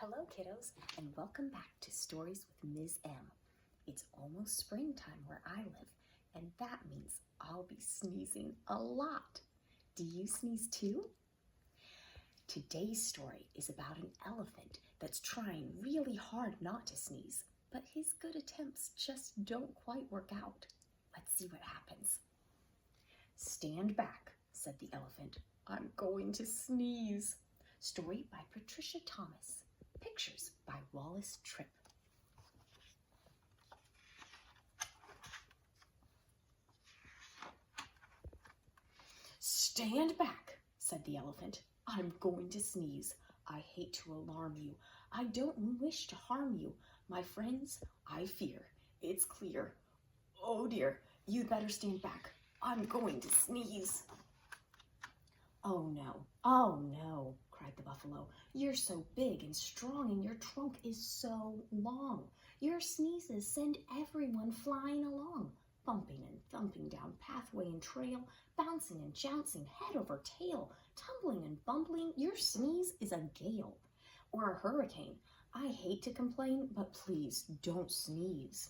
Hello kiddos, and welcome back to Stories with Ms.M. It's almost springtime where I live, and that means I'll be sneezing a lot. Do you sneeze too? Today's story is about an elephant that's trying really hard not to sneeze, but his good attempts just don't quite work out. Let's see what happens. "Stand back," said the elephant. "I'm going to sneeze." Story by Patricia Thomas. Pictures by Wallace Tripp. "Stand back," said the elephant. "I'm going to sneeze. I hate to alarm you. I don't wish to harm you. My friends, I fear. It's clear. Oh dear, you'd better stand back. I'm going to sneeze." "Oh no, cried the buffalo. "You're so big and strong and your trunk is so long. Your sneezes send everyone flying along, bumping and thumping down pathway and trail, bouncing and jouncing head over tail, tumbling and bumbling. Your sneeze is a gale or a hurricane. I hate to complain, but please don't sneeze."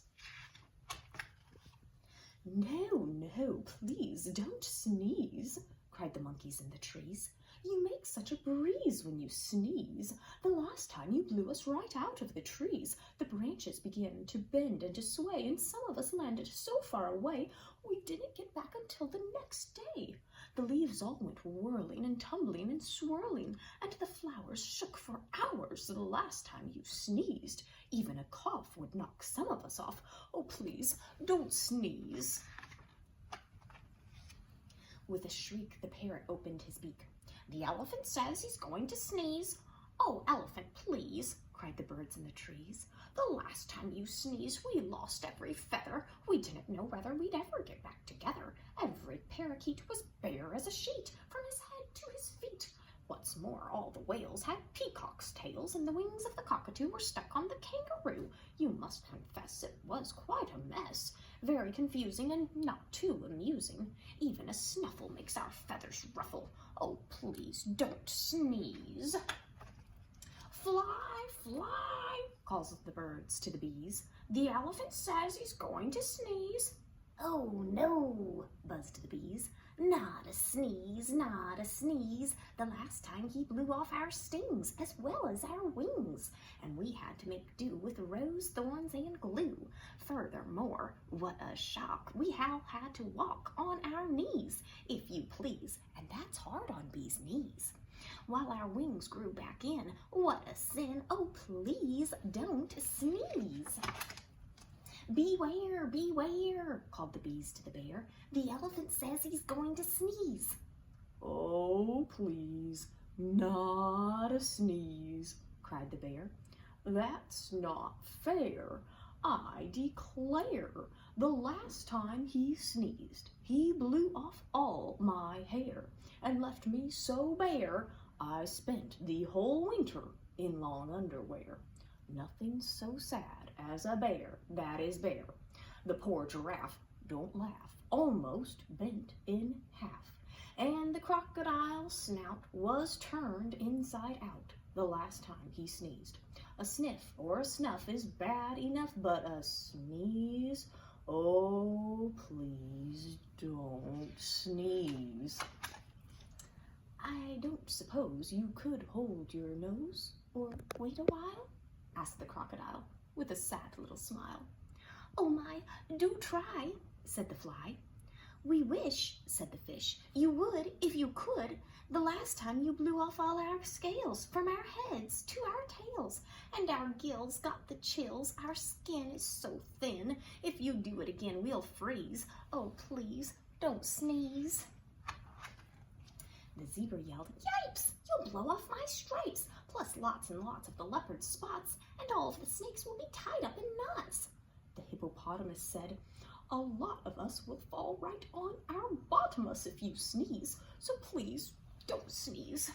No, please don't sneeze," cried the monkeys in the trees. "You make such a breeze when you sneeze. The last time you blew us right out of the trees. The branches began to bend and to sway, and some of us landed so far away we didn't get back until the next day. The leaves all went whirling and tumbling and swirling, and the flowers shook for hours the last time you sneezed. Even a cough would knock some of us off. Oh, please, don't sneeze." With a shriek, the parrot opened his beak. "The elephant says he's going to sneeze." "Oh, elephant, please," cried the birds in the trees. "The last time you sneezed, we lost every feather. We didn't know whether we'd ever get back together. Every parakeet was bare as a sheet, from his head to his feet. What's more, all the whales had peacocks' tails, and the wings of the cockatoo were stuck on the kangaroo. You must confess it was quite a mess, very confusing and not too amusing. Even a snuffle makes our feathers ruffle. Oh, please don't sneeze." "Fly, fly," calls the birds to the bees. "The elephant says he's going to sneeze." "Oh no," buzzed the bees. "Not a sneeze, not a sneeze. The last time he blew off our stings as well as our wings, and we had to make do with rose thorns and glue. Furthermore, what a shock, we all had to walk on our knees, if you please, and that's hard on bees' knees. While our wings grew back in, what a sin, oh please don't sneeze." "Beware, beware," called the bees to the bear. "The elephant says he's going to sneeze." "Oh, please, not a sneeze," cried the bear. "That's not fair. I declare, the last time he sneezed, he blew off all my hair and left me so bare I spent the whole winter in long underwear. Nothing so sad as a bear that is bare. The poor giraffe, don't laugh, almost bent in half, and the crocodile's snout was turned inside out the last time he sneezed. A sniff or a snuff is bad enough, but a sneeze, oh, please don't sneeze." "I don't suppose you could hold your nose or wait a while?" asked the crocodile with a sad little smile. "Oh my, do try," said the fly. "We wish," said the fish, "you would if you could. The last time you blew off all our scales from our heads to our tails, and our gills got the chills. Our skin is so thin. If you do it again, we'll freeze. Oh, please don't sneeze." The zebra yelled, "Yipes! You'll blow off my stripes, plus lots and lots of the leopard spots, and all of the snakes will be tied up in knots." The hippopotamus said, "A lot of us will fall right on our bottomus if you sneeze, so please don't sneeze."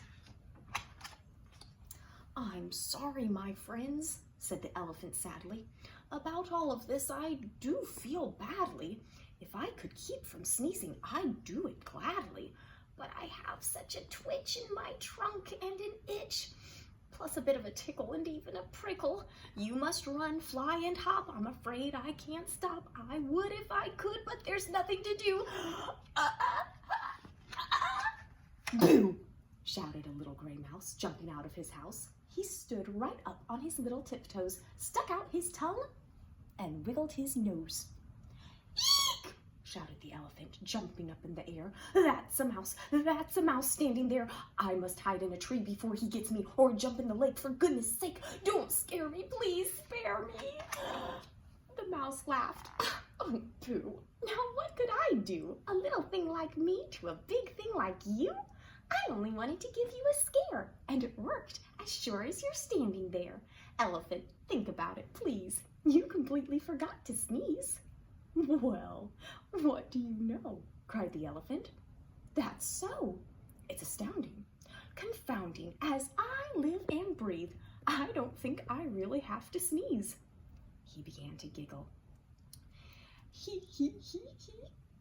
"I'm sorry, my friends," said the elephant sadly. "About all of this I do feel badly. If I could keep from sneezing, I'd do it gladly. But I have such a twitch in my trunk and an itch. plus a bit of a tickle and even a prickle. You must run, fly, and hop. I'm afraid I can't stop. I would if I could, but there's nothing to do. Boo! Shouted a little gray mouse, jumping out of his house. He stood right up on his little tiptoes, stuck out his tongue, and wiggled his nose. Eek! Shouted the elephant, jumping up in the air. That's a mouse standing there. I must hide in a tree before he gets me, or jump in the lake. For goodness sake, don't scare me, please spare me. The mouse laughed. Oh, pooh. Now what could I do? A little thing like me to a big thing like you? I only wanted to give you a scare, and it worked, as sure as you're standing there. Elephant, think about it, please. You completely forgot to sneeze. Well, what do you know? Cried the elephant. That's so. It's astounding, confounding. As I live and breathe, I don't think I really have to sneeze. He began to giggle. He.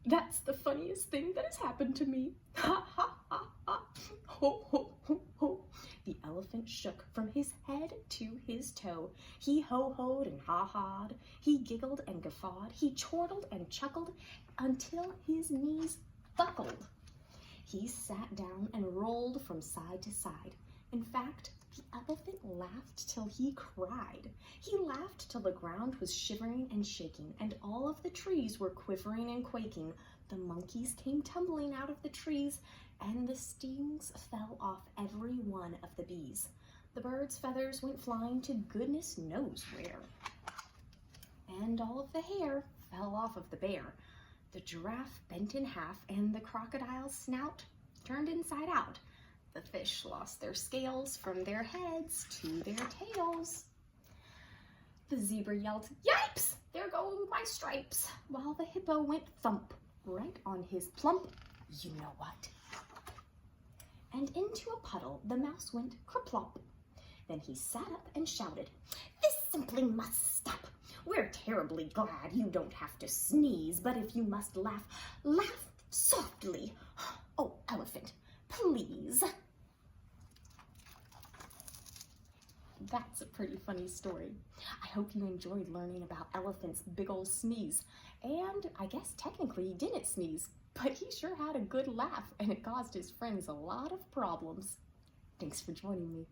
That's the funniest thing that has happened to me. Ha, ha, ha, ha. Ho, ho, ho, ho. The elephant shook from his head to his toe. He ho-hoed and ha-ha'd. He giggled and guffawed. He chortled and chuckled until his knees buckled. He sat down and rolled from side to side. In fact, the elephant laughed till he cried. He laughed till the ground was shivering and shaking, and all of the trees were quivering and quaking. The monkeys came tumbling out of the trees, and the stings fell off every one of the bees. The birds' feathers went flying to goodness knows where. And all of the hair fell off of the bear. The giraffe bent in half, and the crocodile's snout turned inside out. The fish lost their scales from their heads to their tails. The zebra yelled, "Yipes! There go my stripes!" While the hippo went thump right on his plump you-know-what. And into a puddle the mouse went kerplop. Then he sat up and shouted, "This simply must stop. We're terribly glad you don't have to sneeze, but if you must laugh, laugh softly. Oh, elephant, please." That's a pretty funny story. I hope you enjoyed learning about Elephant's big ol' sneeze. And I guess technically he didn't sneeze, but he sure had a good laugh, and it caused his friends a lot of problems. Thanks for joining me.